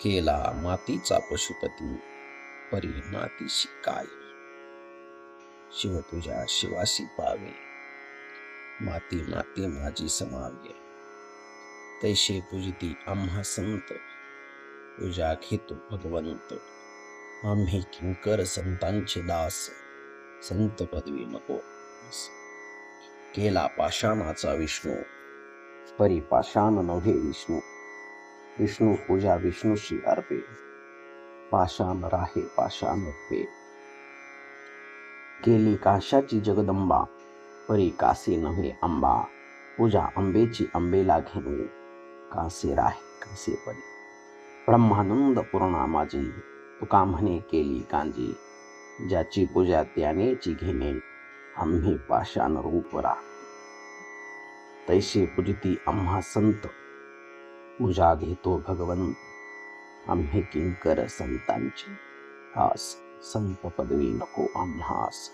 केला मातीचा पशुपती, परी मातीशी काय. शिव तुझ्या शिवासी पावे, माती माती माझी समावे. तैसे पूजिती आम्हा संत, पूजा घेतो भगवंत. आम्ही किंकर संतांचे दास, संत पदवी नको. केला पाषाणाचा विष्णू, परी पाषाण नव्हे विष्णू. विष्णू पूजा विष्णूशी अर्पे, पाषाण राहे पाषाण रूपे. केली काशाची जगदंबा, परी कासे नव्हे आंबा. पूजा अंबेची अंबेला घेणे, कासे राहे कासे परी. ब्रह्मानंद पूर्णा माझी, तुका म्हणे केली कांजी. ज्याची पूजा त्यानेची घेणे, आम्ही पाषाण रूप राह. तैसे पूजिती आम्हा संत, पूजा घेतो भगवंत. आम्ही किंकर संतांची दास, संत पदवी नको आम्हास.